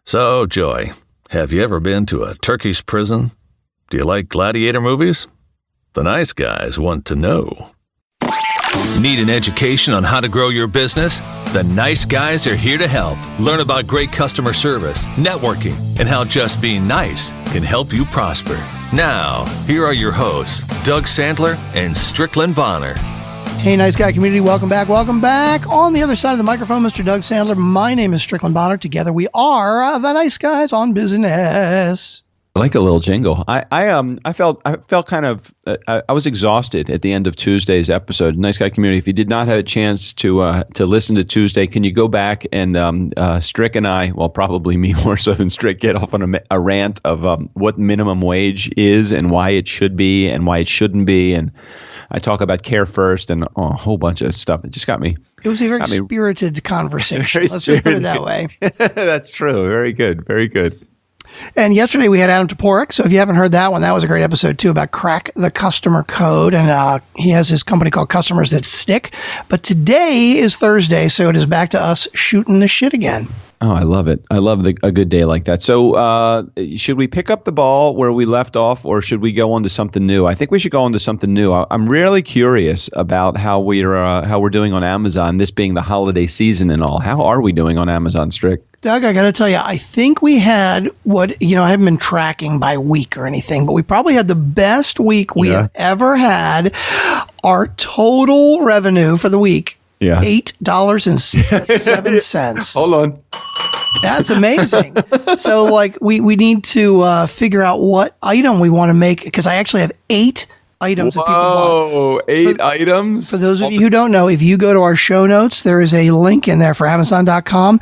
So, Joy, have you ever been to a Turkish prison? Do you like gladiator movies? The nice guys want to know. Need an education on how to grow your business? The nice guys are here to help. Learn about great customer service, networking, and how just being nice can help you prosper. Now, here are your hosts, Doug Sandler and Strickland Bonner. Hey, nice guy community. Welcome back. Welcome back. On the other side of the microphone, Mr. Doug Sandler. My name is Strickland Bonner. Together we are the nice guys on business. I like a little jingle. I felt kind of I was exhausted at the end of Tuesday's episode. Nice guy community. If you did not have a chance to listen to Tuesday, can you go back and Strick and I, well, probably me more so than Strick, get off on a rant of what minimum wage is and why it should be and why it shouldn't be, and I talk about care first and a whole bunch of stuff. It just got me. It was a very spirited conversation. Let's just put it that way. That's true. Very good. Very good. And yesterday we had Adam Toporek. So if you haven't heard that one, that was a great episode too about crack the customer code. And he has his company called Customers That Stick. But today is Thursday, so it is back to us shooting the shit again. Oh, I love it. I love a good day like that. So should we pick up the ball where we left off, or should we go on to something new? I think we should go on to something new. I'm really curious about how we're doing on Amazon, this being the holiday season and all. How are we doing on Amazon, Strick? Doug, I got to tell you, I think we had I haven't been tracking by week or anything, but we probably had the best week we have ever had. Our total revenue for the week, $8.07. Hold on. That's amazing. So we need to figure out what item we want to make, because I actually have 8 items that people bought. Oh, 8 items? For those of you who don't know, if you go to our show notes, there is a link in there for Amazon.com.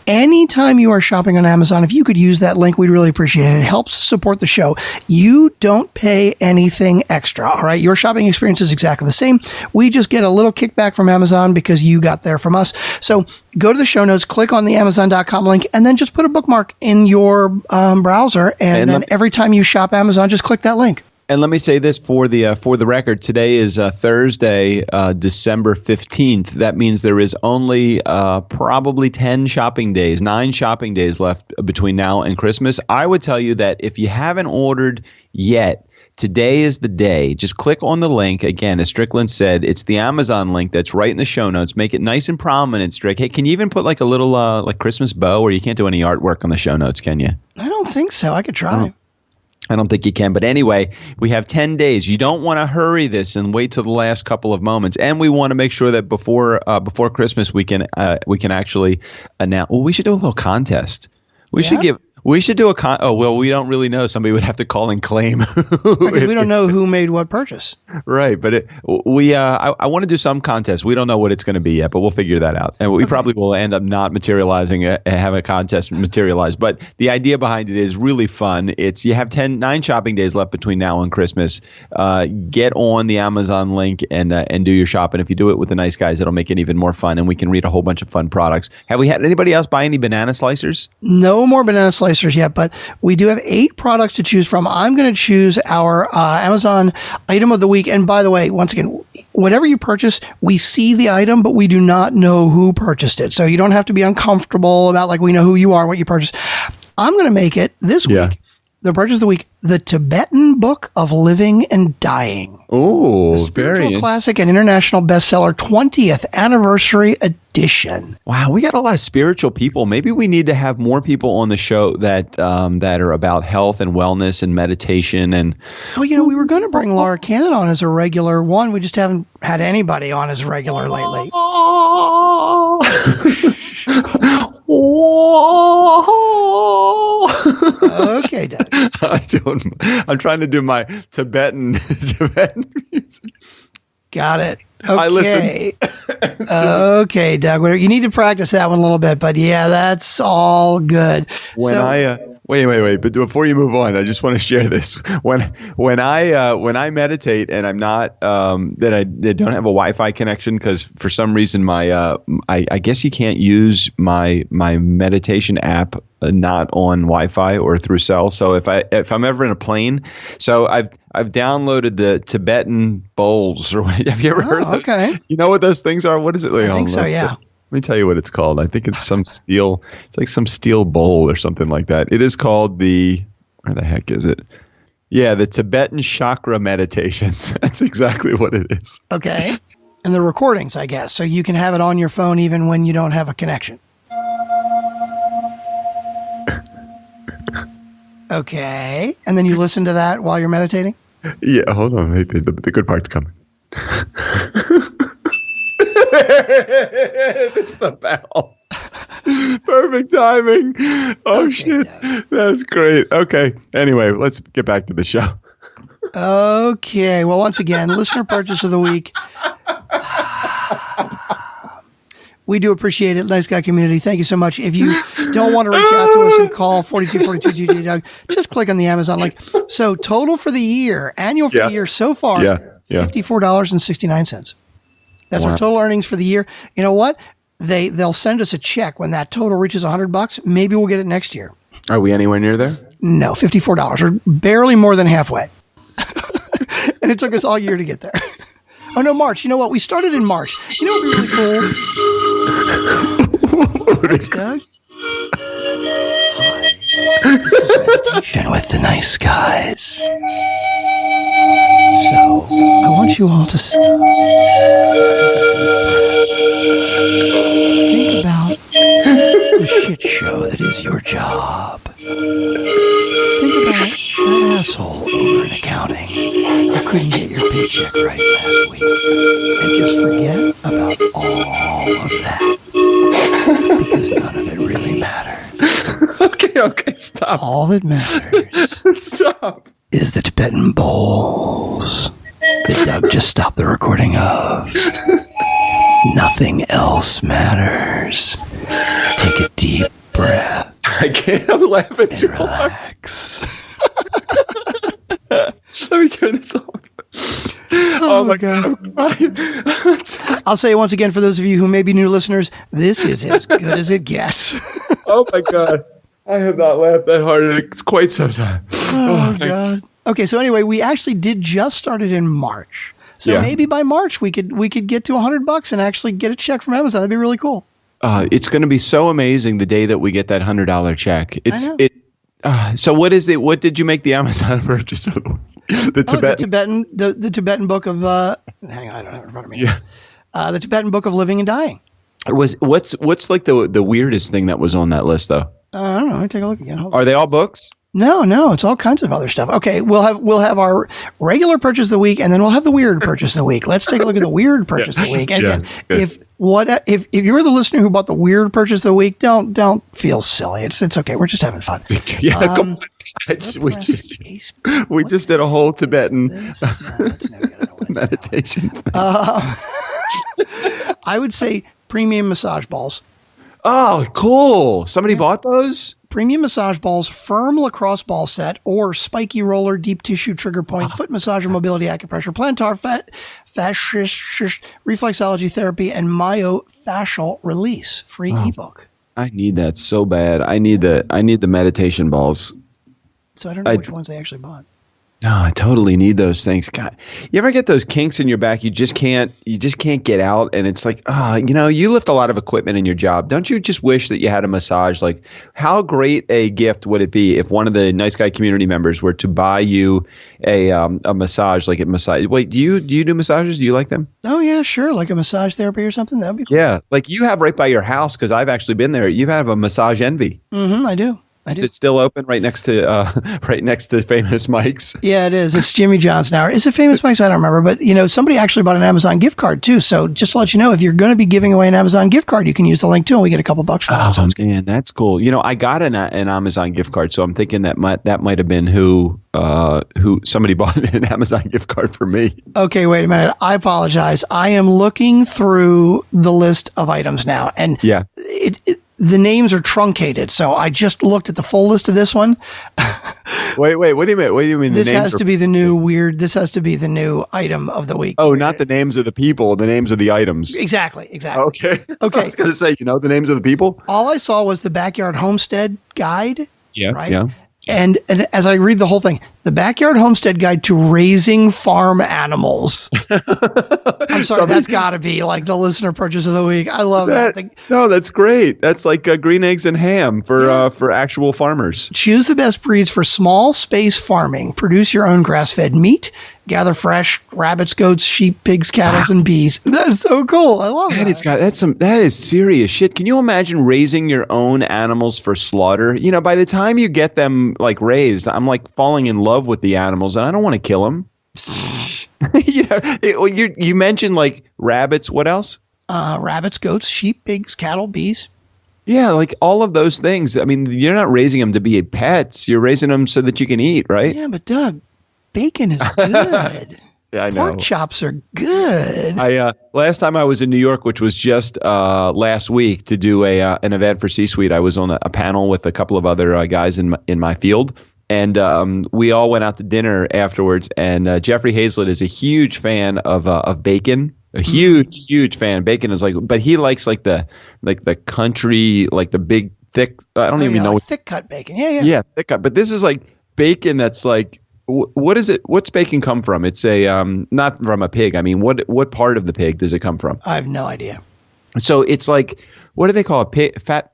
Anytime you are shopping on Amazon, if you could use that link, we'd really appreciate it. It helps support the show. You don't pay anything extra, all right? Your shopping experience is exactly the same. We just get a little kickback from Amazon because you got there from us. So go to the show notes, click on the Amazon.com link, and then just put a bookmark in your browser. And then every time you shop Amazon, just click that link. And let me say this for the record. Today is Thursday, December 15th. That means there is only probably 9 shopping days left between now and Christmas. I would tell you that if you haven't ordered yet, today is the day. Just click on the link. Again, as Strickland said, it's the Amazon link that's right in the show notes. Make it nice and prominent, Strick. Hey, can you even put like a little like Christmas bow, or you can't do any artwork on the show notes, can you? I don't think so. I could try. Oh. I don't think you can. But anyway, we have 10 days. You don't want to hurry this and wait till the last couple of moments. And we want to make sure that before Christmas we can actually announce. Well, we should do a little contest. We should do a we don't really know. Somebody would have to call and claim. Because we don't know who made what purchase. Right. But I want to do some contest. We don't know what it's going to be yet, but we'll figure that out. And we probably will end up not materializing and have a contest materialize. But the idea behind it is really fun. You have 9 shopping days left between now and Christmas. Get on the Amazon link and do your shopping. If you do it with the nice guys, it'll make it even more fun, and we can read a whole bunch of fun products. Have we had anybody else buy any banana slicers? No more banana slicers yet, but we do have 8 products to choose from. I'm going to choose our Amazon item of the week. And by the way, once again, whatever you purchase, we see the item, but we do not know who purchased it. So you don't have to be uncomfortable about we know who you are, what you purchased. I'm going to make it this week. The purchase of the week, the Tibetan Book of Living and Dying. Oh, spiritual classic and international bestseller, 20th anniversary edition. Wow, we got a lot of spiritual people. Maybe we need to have more people on the show that are about health and wellness and meditation. And well, we were going to bring Laura Cannon on as a regular one. We just haven't had anybody on as regular lately. Okay, Doug. I'm trying to do my Tibetan music. Got it. Okay. I listen. Okay, Doug. You need to practice that one a little bit, but yeah, that's all good. Wait. But before you move on, I just want to share this. When I meditate and I'm not that I don't have a Wi-Fi connection, because for some reason I guess you can't use my meditation app not on Wi-Fi or through cell. So if I'm ever in a plane, so I've downloaded the Tibetan bowls. Or have you ever heard of those? Okay. You know what those things are? What is it? I think so. Yeah. Let me tell you what it's called. I think it's some steel. It's like some steel bowl or something like that. It is called where the heck is it? Yeah, the Tibetan chakra meditations. That's exactly what it is. Okay. And the recordings, I guess. So you can have it on your phone even when you don't have a connection. Okay. And then you listen to that while you're meditating? Yeah, hold on. The good part's coming. It's the bell. Perfect timing. Oh, okay, shit. Yeah. That's great. Okay. Anyway, let's get back to the show. Okay. Well, once again, listener purchase of the week. We do appreciate it. Nice Guy community. Thank you so much. If you don't want to reach out to us and call 4242 GG Doug, just click on the Amazon link. So total for the year, annual for the year so far, $54.69. That's our total earnings for the year. You know what? They'll send us a check when that total reaches $100. Maybe we'll get it next year. Are we anywhere near there? No, $54 or barely more than halfway. And it took us all year to get there. Oh no, March. You know what? We started in March. You know what would be really cool? Thanks, Doug. Hi. This is Meditation with the Nice Guys. So, I want you all to think about the shit show that is your job. Think about that asshole over in accounting who couldn't get your paycheck right last week. And just forget about all of that. Because none of it really matters. Okay, stop. All that matters Stop. is the Tibetan bowls that Doug just stopped the recording of. Nothing else matters. Take a deep breath. I can't. I'm laughing and too relax. Let me turn this off. Oh my God. I'll say it once again for those of you who may be new listeners, this is as good as it gets. Oh my God. I have not laughed that hard in quite some time. Oh God. Okay, so anyway, we actually did just start it in March. So maybe by March we could get to $100 and actually get a check from Amazon. That'd be really cool. It's going to be so amazing the day that we get that $100 check. So what is it? What did you make the Amazon purchase of? The Tibetan book of hang on, I don't have it in front of me. Yeah. The Tibetan book of living and dying. What's like the weirdest thing that was on that list though? I don't know. Let me take a look again. Are they all books? No, it's all kinds of other stuff. Okay, we'll have our regular purchase of the week, and then we'll have the weird purchase of the week. Let's take a look at the weird purchase of the week. And again, if you're the listener who bought the weird purchase of the week, don't feel silly. It's okay. We're just having fun. Come on. We just did a whole Tibetan meditation. I would say premium massage balls. Oh, cool. Somebody bought those? Premium massage balls, firm lacrosse ball set, or spiky roller, deep tissue trigger point, foot massager, mobility, acupressure, plantar reflexology therapy, and myofascial release. Free ebook. I need that so bad. I need the meditation balls. So I don't know which ones they actually bought. No, I totally need those things. God, you ever get those kinks in your back? You just can't get out, and it's like, you lift a lot of equipment in your job. Don't you just wish that you had a massage? Like, how great a gift would it be if one of the Nice Guy community members were to buy you a massage, like a massage? Wait, do you do massages? Do you like them? Oh yeah, sure. Like a massage therapy or something. That'd be cool. Yeah, like you have right by your house because I've actually been there. You have a Massage Envy. Mm-hmm, I do. Is it still open right next to Famous Mike's? Yeah, it is. It's Jimmy John's now. Is it Famous Mike's? I don't remember. But, somebody actually bought an Amazon gift card, too. So just to let you know, if you're going to be giving away an Amazon gift card, you can use the link, too, and we get a couple bucks from that. Oh, man, that's cool. I got an Amazon gift card, so I'm thinking that might have been who somebody bought an Amazon gift card for me. Okay, wait a minute. I apologize. I am looking through the list of items now, and the names are truncated, so I just looked at the full list of this one. Wait, what do you mean? What do you mean? This has to be the new weird. This has to be the new item of the week. Oh, not the names of the people, the names of the items. Exactly. Okay. I was going to say, the names of the people? All I saw was the Backyard Homestead Guide. Yeah. Right. Yeah. And as I read the whole thing, the Backyard Homestead Guide to Raising Farm Animals. I'm sorry, that's got to be like the listener purchase of the week. I love that. No, that's great. That's like green eggs and ham for actual farmers. Choose the best breeds for small space farming. Produce your own grass-fed meat. Gather fresh rabbits, goats, sheep, pigs, cattle, and bees. That's so cool. I love that. That is serious shit. Can you imagine raising your own animals for slaughter? You know, by the time you get them like raised, I'm like falling in love with the animals, and I don't want to kill them. You mentioned like rabbits. What else? Rabbits, goats, sheep, pigs, cattle, bees. Yeah, like all of those things. I mean, you're not raising them to be pets. You're raising them so that you can eat, right? Yeah, but Doug, bacon is good. Yeah, I know. Pork chops are good. Last time I was in New York, which was just last week, to do an event for C-Suite. I was on a panel with a couple of other guys in my field. And we all went out to dinner afterwards. And Jeffrey Hazlett is a huge fan of bacon. A huge fan. Bacon is like, but he likes like the country, like the big thick. I don't even know. Like thick cut bacon. Yeah, thick cut. But this is like bacon that's like, what is it? What's bacon come from? It's not from a pig. I mean, what part of the pig does it come from? I have no idea. So it's like, what do they call it? Fat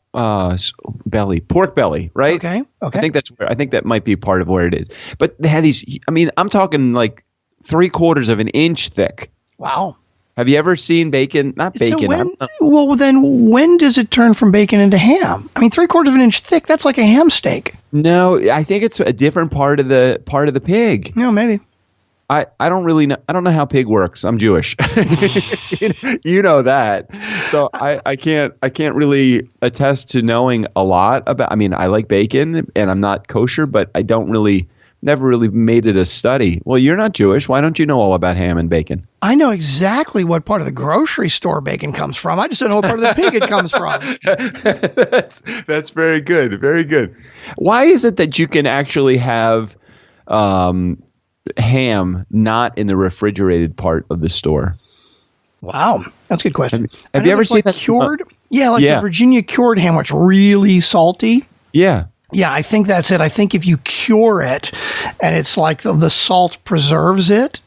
belly, pork belly, right? Okay. I think that might be part of where it is. But they had these. I mean, I'm talking like 3/4 of an inch thick. Wow. Have you ever seen bacon? Not bacon. Well, then when does it turn from bacon into ham? I mean, 3/4 of an inch thick. That's like a ham steak. No, I think it's a different part of the pig. No, maybe. I don't really know. I don't know how pig works. I'm Jewish. You know that. So I can't really attest to knowing a lot about. I mean, I like bacon and I'm not kosher, but I never really made it a study. Well, you're not Jewish. Why don't you know all about ham and bacon? I know exactly what part of the grocery store bacon comes from. I just don't know what part of the pig it comes from. That's very good. Very good. Why is it that you can actually have ham not in the refrigerated part of the store? Wow, that's a good question. Have you ever seen that cured? The Virginia cured ham, which is really salty. Yeah. Yeah, I think that's it. I think if you cure it and it's like the salt preserves it.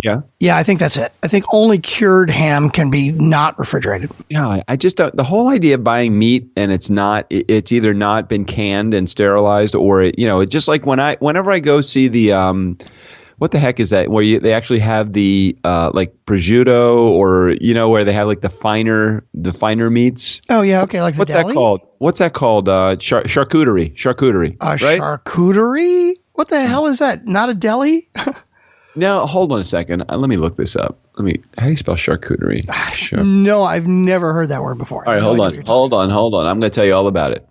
Yeah. Yeah, I think that's it. I think only cured ham can be not refrigerated. Yeah, I just don't. The whole idea of buying meat and it's either not been canned and sterilized or it's just like whenever I go see the what the heck is that? Where they actually have the like prosciutto, or where they have like the finer meats. Oh yeah, okay, like what's the deli? That called? What's that called? Charcuterie. Right? Charcuterie? What the hell is that? Not a deli? No, hold on a second. Let me look this up. How do you spell charcuterie? No, I've never heard that word before. All right, hold on. I'm going to tell you all about it.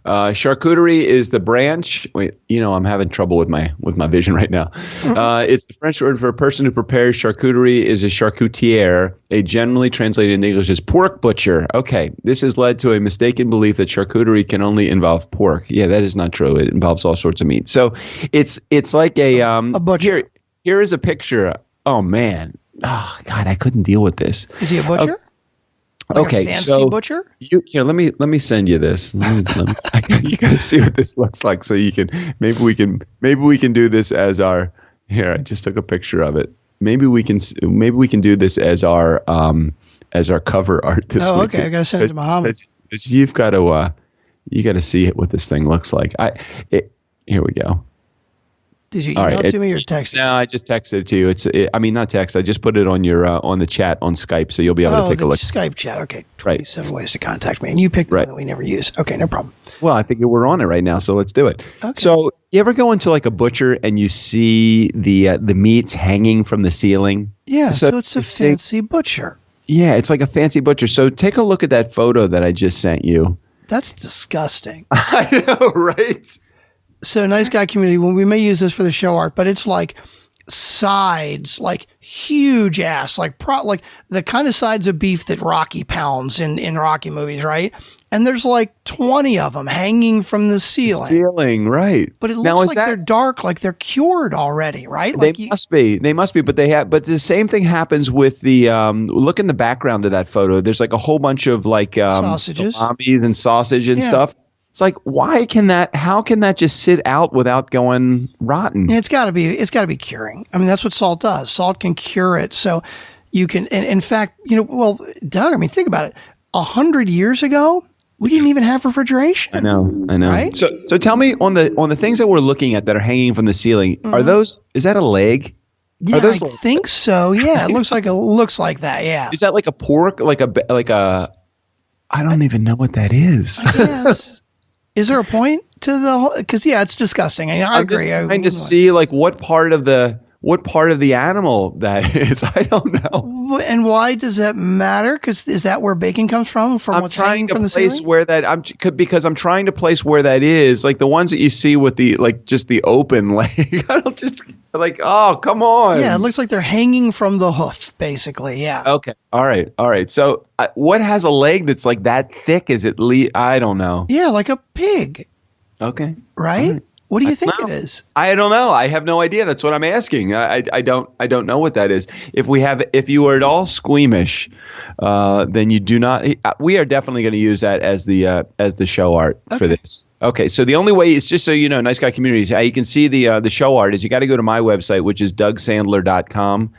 Charcuterie is the branch. Wait, I'm having trouble with my vision right now. It's the French word for a person who prepares. Charcuterie is a charcutier, a generally translated in English as pork butcher. Okay, this has led to a mistaken belief that charcuterie can only involve pork. Yeah, that is not true. It involves all sorts of meat. So it's like a butcher. Here is a picture. Oh man, oh God, I couldn't deal with this. Is he a butcher? Okay, a fancy butcher? Let me send you this. You gotta see what this looks like, so you can maybe we can do this as our. Here, I just took a picture of it. Maybe we can do this as our cover art this week. Oh, okay. I gotta send it to Muhammad. You've got to see what this thing looks like. Here we go. Did you email it to me or text it? No, I just texted it to you. Not text. I just put it on your on the chat on Skype, so you'll be able to take a look. Skype chat. Okay, 27 ways to contact me, and you picked the one that we never use. Okay, no problem. Well, I think we're on it right now, so let's do it. Okay. So, you ever go into like a butcher and you see the meats hanging from the ceiling? Yeah, so it's a fancy butcher. Yeah, it's like a fancy butcher. So take a look at that photo that I just sent you. That's disgusting. I know, right? So Nice Guy Community, when we may use this for the show art, but it's like sides, like huge ass, like the kind of sides of beef that Rocky pounds in Rocky movies, right? And there's like 20 of them hanging from the ceiling. Right? But it looks like they're dark, like they're cured already, right? They must be. They must be. But the same thing happens with the. Look in the background of that photo. There's like a whole bunch of like sausages, salamis and sausage and stuff. It's like, how can that just sit out without going rotten? It's got to be curing. I mean, that's what salt does. Salt can cure it. So you can, and in fact, well, Doug, I mean, think about it. 100 years ago, we didn't even have refrigeration. I know. Right? So tell me on the things that we're looking at that are hanging from the ceiling, is that a leg? Yeah, I think so. Yeah, it looks like that. Yeah. Is that like a pork, like a I don't even know what that is. I guess. Is there a point to the whole? Because it's disgusting. I agree. I'm just trying to see like what part of the animal that is. I don't know. And why does that matter? Because is that where bacon comes from? What's hanging from the ceiling? Because I'm trying to place where that is. Like the ones that you see with the just the open leg. I don't just like. Oh, come on. Yeah, it looks like they're hanging from the hoof, basically. Yeah. Okay. All right. So what has a leg that's like that thick? Is it? I don't know. Yeah, like a pig. Okay. Right. What do you think it is? I don't know. I have no idea. That's what I'm asking. I don't know what that is. If you are at all squeamish, then you do not. We are definitely going to use that as the show art for this. Okay. So the only way is just so you know, Nice Guy Communities, how you can see the show art is you got to go to my website, which is DougSandler.com.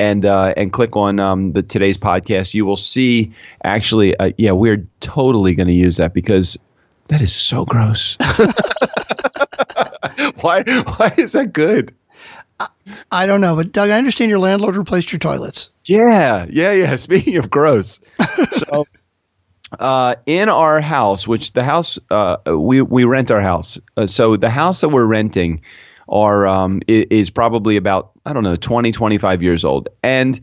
And click on the today's podcast. You will see actually, we're totally going to use that because that is so gross. Why is that good? I don't know, but Doug, I understand your landlord replaced your toilets. Yeah. Speaking of gross, so in our house, which the house we rent our house, so the house that we're renting is probably about 20, 25 years old, and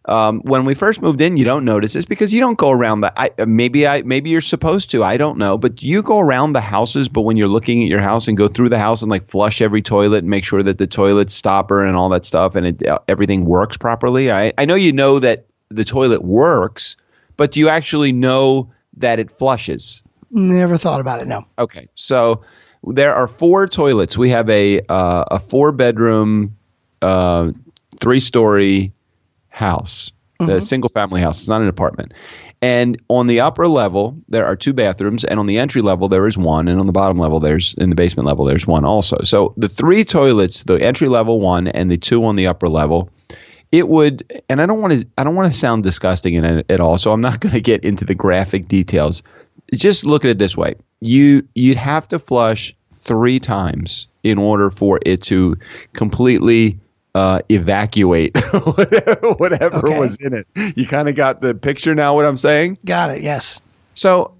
when we first moved in, you don't notice this because you don't go around maybe you're supposed to. I don't know. But you go around the houses. But when you're looking at your house and go through the house and like flush every toilet and make sure that the toilet stopper and all that stuff and everything works properly. I know that the toilet works, but do you actually know that it flushes? Never thought about it. No. Okay. So there are 4 toilets. We have a 4-bedroom, 3-story house, the single family house. It's not an apartment. And on the upper level, there are 2 bathrooms. And on the entry level, there is 1. And on the bottom level, in the basement level, there's 1 also. So the 3 toilets, the entry level 1 and the 2 on the upper level, it would, and I don't want to sound disgusting in it at all. So I'm not going to get into the graphic details. Just look at it this way. You'd have to flush 3 times in order for it to completely evacuate whatever was in it. You kind of got the picture now what I'm saying? Got it, yes. So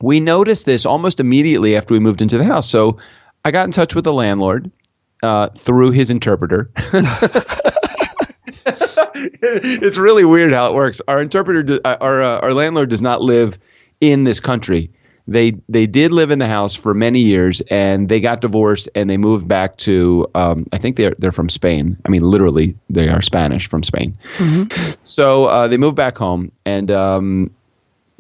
we noticed this almost immediately after we moved into the house. So I got in touch with the landlord through his interpreter. It's really weird how it works. Our interpreter, our landlord does not live in this country. They did live in the house for many years, and they got divorced, and they moved back to I think they're from Spain. I mean, literally, they are Spanish from Spain. Mm-hmm. So they moved back home, and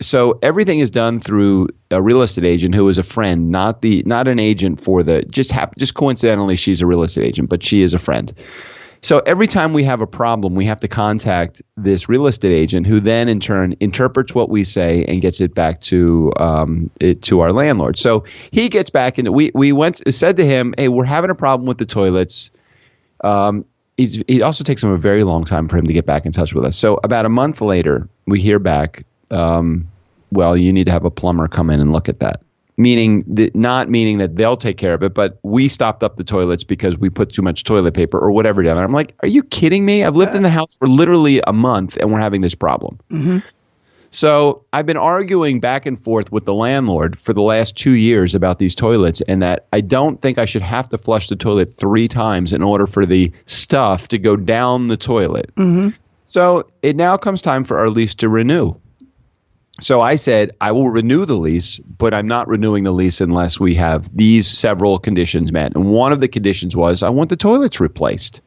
so everything is done through a real estate agent who is a friend, not an agent for the just coincidentally she's a real estate agent, but she is a friend. So every time we have a problem, we have to contact this real estate agent who then in turn interprets what we say and gets it back to our landlord. So he gets back and we said to him, hey, we're having a problem with the toilets. It also takes him a very long time for him to get back in touch with us. So about a month later, we hear back, well, you need to have a plumber come in and look at that. Not meaning that they'll take care of it, but we stopped up the toilets because we put too much toilet paper or whatever down there. I'm like, are you kidding me? I've lived in the house for literally a month and we're having this problem. Mm-hmm. So I've been arguing back and forth with the landlord for the last 2 years about these toilets and that I don't think I should have to flush the toilet 3 times in order for the stuff to go down the toilet. Mm-hmm. So it now comes time for our lease to renew. So I said, I will renew the lease, but I'm not renewing the lease unless we have these several conditions met. And one of the conditions was I want the toilets replaced.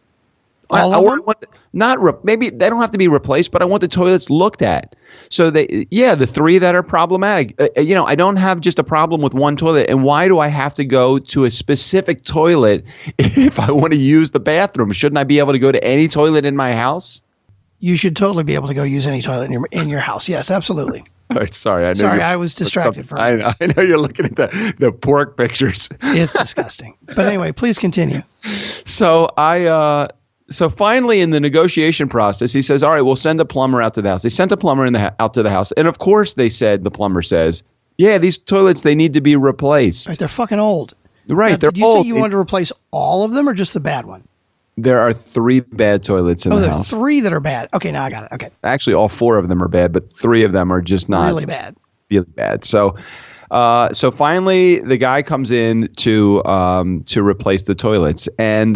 Maybe they don't have to be replaced, but I want the toilets looked at. So the 3 that are problematic. I don't have just a problem with one toilet. And why do I have to go to a specific toilet if I want to use the bathroom? Shouldn't I be able to go to any toilet in my house? You should totally be able to go use any toilet in your house. Yes, absolutely. All right, sorry. I was distracted for a minute. I know you're looking at the pork pictures. It's disgusting. But anyway, please continue. So so finally in the negotiation process, he says, all right, we'll send a plumber out to the house. They sent a plumber out to the house. And of course the plumber says, yeah, these toilets, they need to be replaced. Right, they're fucking old. Right, now, they're old. Did you say you wanted to replace all of them or just the bad one? There are 3 bad toilets in the house. Oh, there are 3 that are bad. Okay, now I got it. Okay. Actually, all 4 of them are bad, but 3 of them are just not really bad. Really bad. So finally, the guy comes in to replace the toilets, and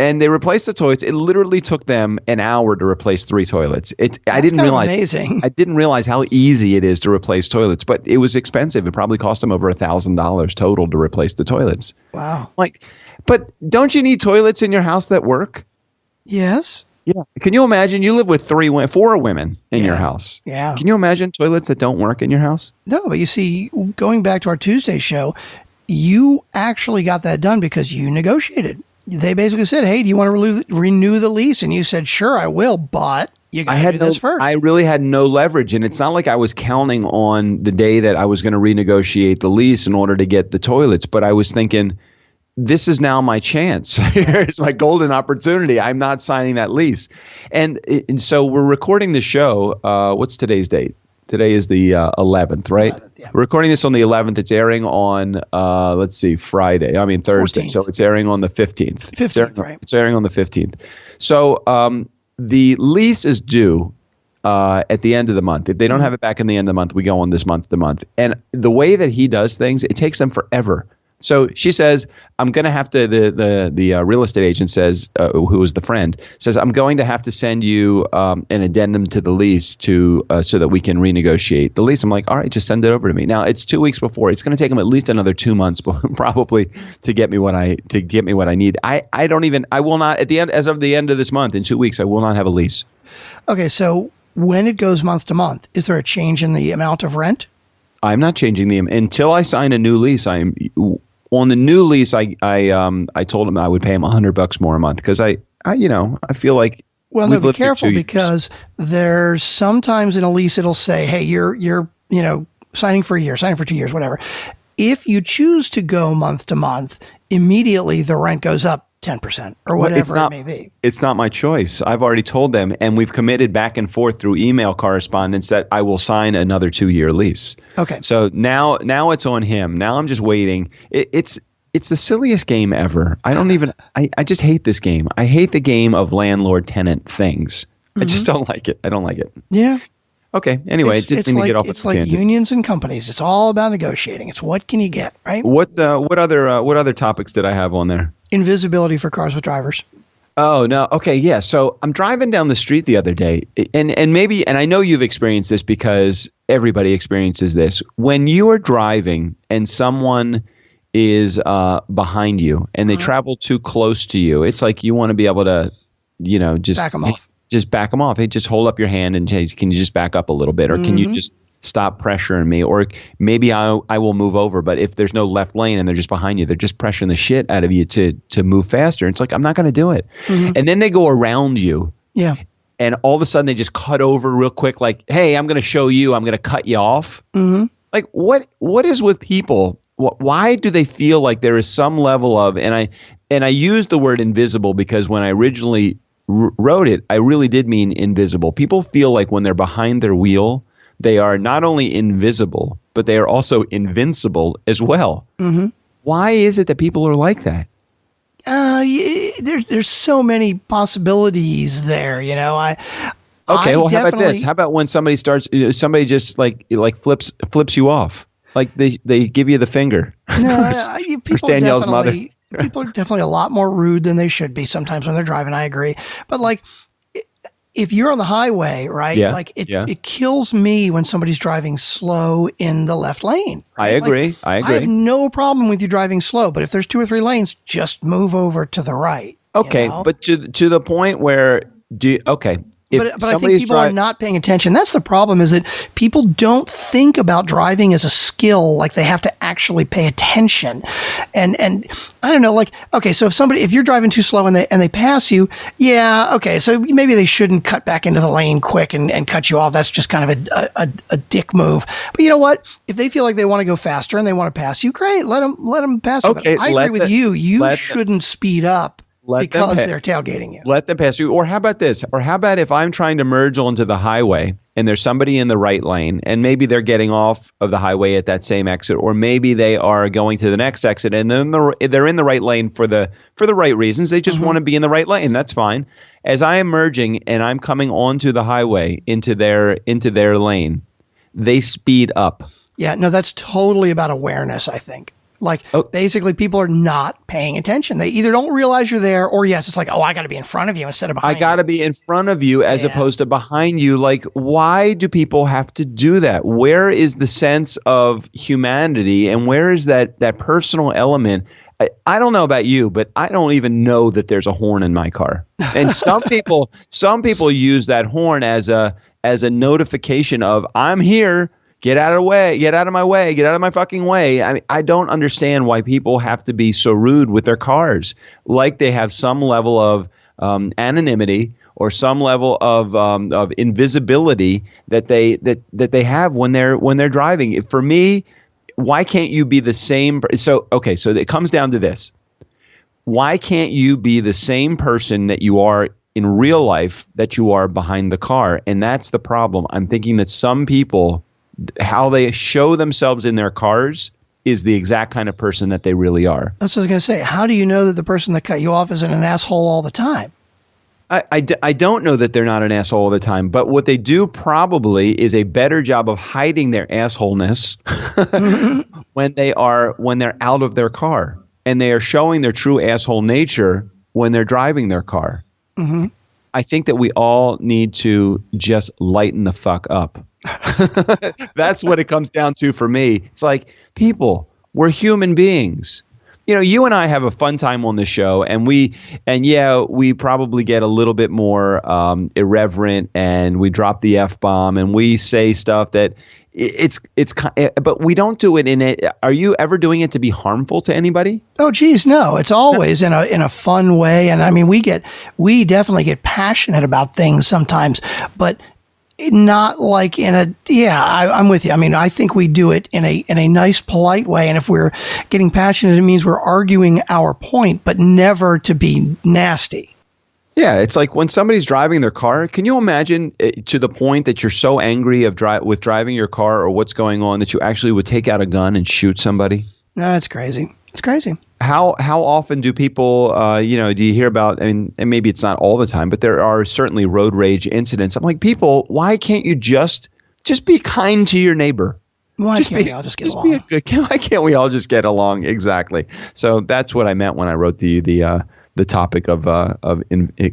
they replaced the toilets. It literally took them an hour to replace 3 toilets. I didn't realize. Amazing. I didn't realize how easy it is to replace toilets, but it was expensive. It probably cost them over $1,000 total to replace the toilets. Wow. But don't you need toilets in your house that work? Yes. Yeah. Can you imagine? You live with 4 women in your house. Yeah. Can you imagine toilets that don't work in your house? No, but you see, going back to our Tuesday show, you actually got that done because you negotiated. They basically said, hey, do you want to renew the lease? And you said, sure, I will, but you got to do this first. I really had no leverage. And it's not like I was counting on the day that I was going to renegotiate the lease in order to get the toilets. But I was thinking, this is now my chance. It's my golden opportunity. I'm not signing that lease. And so we're recording the show. What's today's date? Today is the 11th, right? 11th, yeah. We're recording this on the 11th. It's airing on, Thursday. 14th. So it's airing on the 15th. 15th, right. It's airing on the 15th. So the lease is due at the end of the month. If they don't have it back in the end of the month, we go on this month to month. And the way that he does things, it takes them forever. So she says, I'm going to have to, the real estate agent says, who was the friend, says, I'm going to have to send you an addendum to the lease so that we can renegotiate the lease. I'm like, all right, just send it over to me. Now, it's 2 weeks before. It's going to take them at least another 2 months probably to get me what I need. I will not, as of the end of this month, in 2 weeks, I will not have a lease. Okay, so when it goes month to month, is there a change in the amount of rent? I'm not changing until I sign a new lease. On the new lease, I told him I would pay him $100 more a month because I feel like. Well, no, be careful because there's sometimes in a lease it'll say, hey, you're signing for a year, signing for 2 years, whatever. If you choose to go month to month, immediately the rent goes up 10% or whatever it may be. It's not my choice. I've already told them, and we've committed back and forth through email correspondence that I will sign another 2-year lease. Okay. So now it's on him. Now I'm just waiting. It's the silliest game ever. I just hate this game. I hate the game of landlord-tenant things. Mm-hmm. I just don't like it. I don't like it. Yeah. Okay. Anyway, it's like unions and companies. It's all about negotiating. It's what can you get, right? What other topics did I have on there? Invisibility for cars with drivers. Oh, no. Okay. Yeah. So I'm driving down the street the other day and I know you've experienced this because everybody experiences this. When you are driving and someone is behind you and they travel too close to you, it's like you want to be able to, just back them off. Just back them off. Hey, just hold up your hand and hey, can you just back up a little bit? Or can you just stop pressuring me? Or maybe I will move over, but if there's no left lane and they're just behind you, they're just pressuring the shit out of you to move faster. It's like, I'm not going to do it. Mm-hmm. And then they go around you. Yeah. And all of a sudden they just cut over real quick. Like, hey, I'm going to show you, I'm going to cut you off. Mm-hmm. Like what is with people? Why do they feel like there is some level of, and I use the word invisible because when I originally wrote it, I really did mean invisible. People feel like when they're behind their wheel, they are not only invisible, but they are also invincible as well. Mm-hmm. Why is it that people are like that? There's so many possibilities there. Okay. Well, how about this? How about when somebody just like flips you off? Like they give you the finger. No, people Danielle's mother. People are definitely a lot more rude than they should be sometimes when they're driving. I agree. But like, if you're on the highway, right? Yeah, like it kills me when somebody's driving slow in the left lane. Right? I agree. I have no problem with you driving slow, but if there's 2 or 3 lanes, just move over to the right. Okay. But to the point where But I think people are not paying attention. That's the problem, is that people don't think about driving as a skill. Like, they have to actually pay attention. And I don't know, like, okay, so if you're driving too slow and they pass you, yeah, okay, so maybe they shouldn't cut back into the lane quick and cut you off. That's just kind of a dick move. But you know what? If they feel like they want to go faster and they want to pass you, great, let them pass you. Okay, but I agree with you. You shouldn't speed up because they're tailgating you. Let them pass you. Or how about this? Or how about if I'm trying to merge onto the highway and there's somebody in the right lane and maybe they're getting off of the highway at that same exit, or maybe they are going to the next exit and then they're in the right lane for the right reasons. They just want to be in the right lane. That's fine. As I am merging and I'm coming onto the highway into their lane, they speed up. Yeah, no, that's totally about awareness, I think. Like, basically, people are not paying attention. They either don't realize you're there, or yes, it's like, I got to be in front of you instead of behind you. I got to be in front of you as opposed to behind you. Like, why do people have to do that? Where is the sense of humanity, and where is that personal element? I don't know about you, but I don't even know that there's a horn in my car. And some people use that horn as a notification of, I'm here. Get out of the way. Get out of my way. Get out of my fucking way. I mean, I don't understand why people have to be so rude with their cars. Like they have some level of anonymity or some level of invisibility that they have when they're driving. For me, why can't you be the same? So it comes down to this. Why can't you be the same person that you are in real life that you are behind the car? And that's the problem. I'm thinking that some people, how they show themselves in their cars is the exact kind of person that they really are. That's what I was going to say. How do you know that the person that cut you off isn't an asshole all the time? I don't know that they're not an asshole all the time, but what they do probably is a better job of hiding their assholeness when they're out of their car, and they are showing their true asshole nature when they're driving their car. Mm-hmm. I think that we all need to just lighten the fuck up. That's what it comes down to for me. It's like, people, we're human beings. You know, you and I have a fun time on the show, and we probably get a little bit more irreverent, and we drop the F-bomb, and we say stuff that but we don't do it in it. Are you ever doing it to be harmful to anybody? Oh, geez, no. It's always in a fun way. And I mean, we definitely get passionate about things sometimes, but not like I'm with you. I mean, I think we do it in a nice, polite way. And if we're getting passionate, it means we're arguing our point, but never to be nasty. Yeah, it's like when somebody's driving their car, can you imagine to the point that you're so angry with driving your car or what's going on that you actually would take out a gun and shoot somebody? No, it's crazy. It's crazy. How often do people, do you hear about, and maybe it's not all the time, but there are certainly road rage incidents. I'm like, people, why can't you just be kind to your neighbor? Why can't we all just get along? Why can't we all just get along? Exactly. So that's what I meant when I wrote the topic of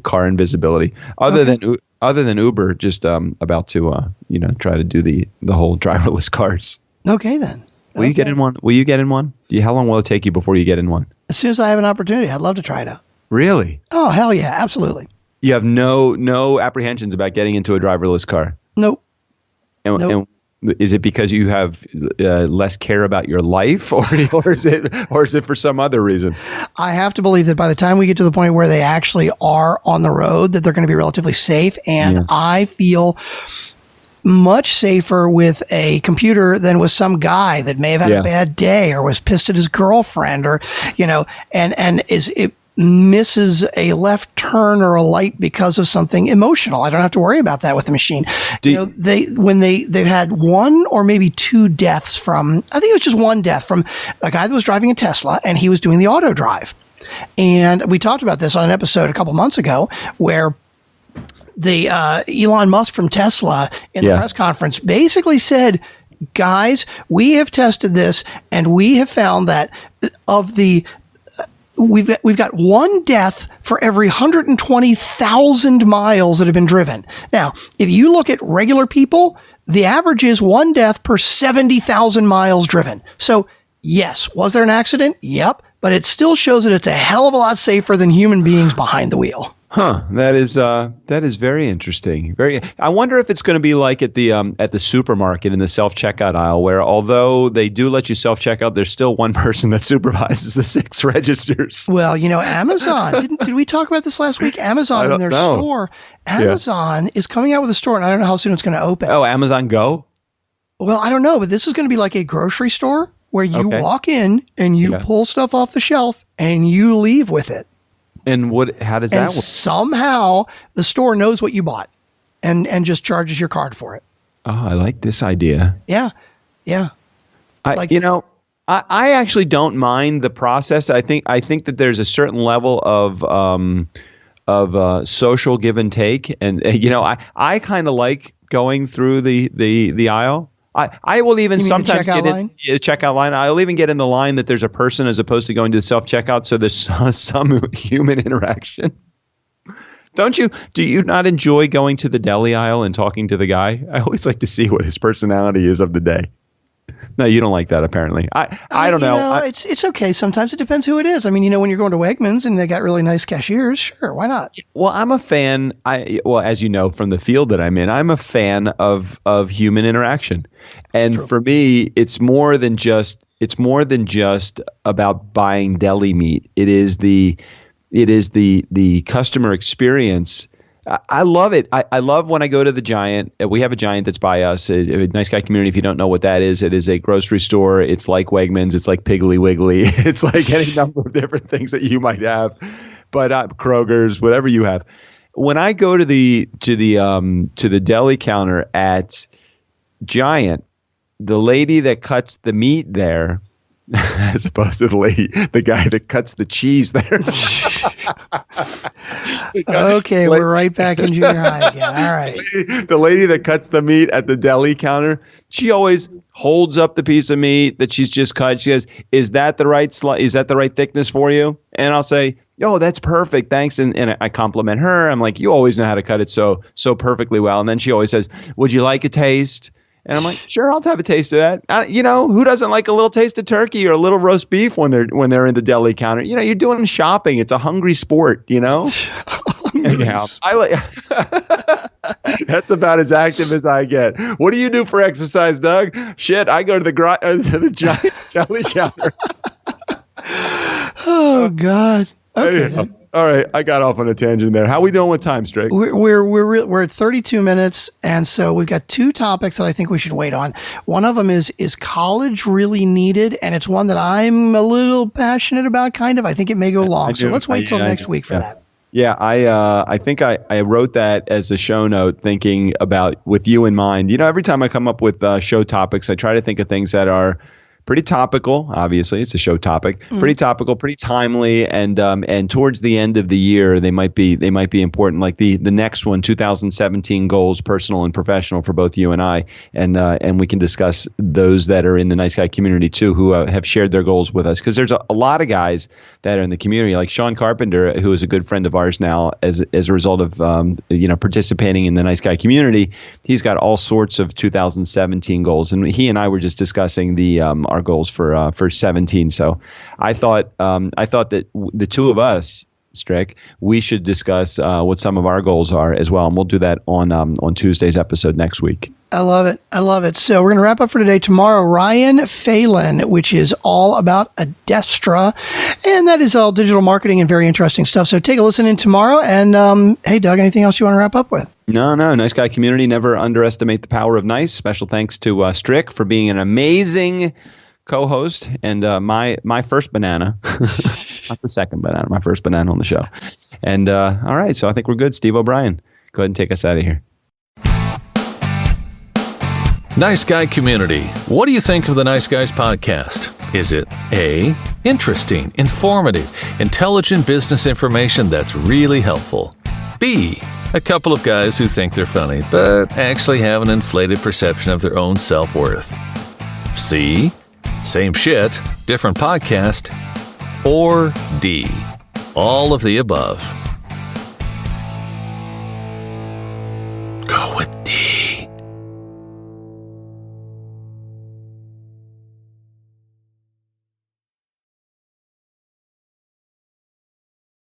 car invisibility. Other than Uber, just about to try to do the whole driverless cars. Okay then. Will you get in one? Will you get in one? How long will it take you before you get in one? As soon as I have an opportunity, I'd love to try it out. Really? Oh, hell yeah, absolutely. You have no apprehensions about getting into a driverless car? Nope. And is it because you have less care about your life, or is it for some other reason? I have to believe that by the time we get to the point where they actually are on the road, that they're going to be relatively safe. And I feel much safer with a computer than with some guy that may have had a bad day or was pissed at his girlfriend, or and it misses a left turn or a light because of something emotional. I don't have to worry about that with the machine. They've had one or maybe two deaths from, I think it was just one death from a guy that was driving a Tesla and he was doing the auto drive. And we talked about this on an episode a couple months ago where the Elon Musk from Tesla in the press conference basically said, guys, we have tested this and we have found that we've got one death for every 120,000 miles that have been driven. Now, if you look at regular people, the average is one death per 70,000 miles driven. So yes, was there an accident? Yep. But it still shows that it's a hell of a lot safer than human beings behind the wheel. Huh. That is very interesting. I wonder if it's going to be like at the supermarket in the self-checkout aisle, where although they do let you self-checkout, there's still one person that supervises the 6 registers. Well, Amazon, did we talk about this last week? Amazon in their store, Amazon is coming out with a store, and I don't know how soon it's going to open. Oh, Amazon Go? Well, I don't know, but this is going to be like a grocery store where you walk in and you pull stuff off the shelf and you leave with it. And how does that work? Somehow the store knows what you bought and just charges your card for it. Oh, I like this idea. Yeah. Yeah. I actually don't mind the process. I think that there's a certain level of social give and take. And, I kind of like going through the aisle. I will even sometimes get in the checkout line. I'll even get in the line that there's a person as opposed to going to the self-checkout. So there's some human interaction. Do you not enjoy going to the deli aisle and talking to the guy? I always like to see what his personality is of the day. No, you don't like that, apparently. I don't know. It's okay. Sometimes it depends who it is. I mean, when you're going to Wegmans and they got really nice cashiers, sure, why not? Well, I'm a fan. As you know from the field that I'm in, I'm a fan of human interaction. And True. For me, it's more than just about buying deli meat. It is the customer experience. I love it. I love when I go to the Giant. We have a Giant that's by us, a Nice Guy Community. If you don't know what that is, it is a grocery store. It's like Wegmans. It's like Piggly Wiggly. It's like any number of different things that you might have, but Kroger's, whatever you have. When I go to the deli counter at Giant, the lady that cuts the meat there, as opposed to the guy that cuts the cheese there. Okay, we're right back in junior high again. All right. The lady that cuts the meat at the deli counter, she always holds up the piece of meat that she's just cut. She says, "Is that the right is that the right thickness for you?" And I'll say, "Oh, that's perfect, thanks." And I compliment her. I'm like, "You always know how to cut it so perfectly well." And then she always says, "Would you like a taste?" And I'm like, "Sure, I'll have a taste of that." Who doesn't like a little taste of turkey or a little roast beef when they're in the deli counter? You're doing shopping. It's a hungry sport, Anyhow, I like. That's about as active as I get. What do you do for exercise, Doug? Shit, I go to the Giant deli counter. Oh God. Okay. Anyhow. All right, I got off on a tangent there. How we doing with time, Strick? We're at 32 minutes, and so we've got 2 topics that I think we should wait on. One of them is college really needed? And it's one that I'm a little passionate about, kind of. I think it may go long, so let's wait till next week for that. Yeah, I think I wrote that as a show note, thinking about with you in mind. Every time I come up with show topics, I try to think of things that are pretty topical. Obviously, it's a show topic. Pretty topical, pretty timely, and towards the end of the year, they might be important. Like the next one, 2017 goals, personal and professional, for both you and I, and we can discuss those that are in the Nice Guy community too, who have shared their goals with us. Because there's a lot of guys that are in the community, like Sean Carpenter, who is a good friend of ours now, as a result of participating in the Nice Guy community. He's got all sorts of 2017 goals, and he and I were just discussing our goals for 17. So I thought that the two of us, Strick, we should discuss what some of our goals are as well, and we'll do that on Tuesday's episode next week. I love it. So we're going to wrap up for today. Tomorrow, Ryan Phelan, which is all about Adestra, and that is all digital marketing and very interesting stuff. So take a listen in tomorrow. And hey, Doug, anything else you want to wrap up with? No. Nice Guy community, never underestimate the power of nice. Special thanks to Strick for being an amazing co-host and my first banana, not the second banana, my first banana on the show. And all right, so I think we're good. Steve O'Brien, go ahead and take us out of here. Nice Guy community, what do you think of the Nice Guys podcast? Is it A, interesting, informative, intelligent business information that's really helpful? B, a couple of guys who think they're funny but actually have an inflated perception of their own self-worth? C, same shit, different podcast? Or D, all of the above? Go with D.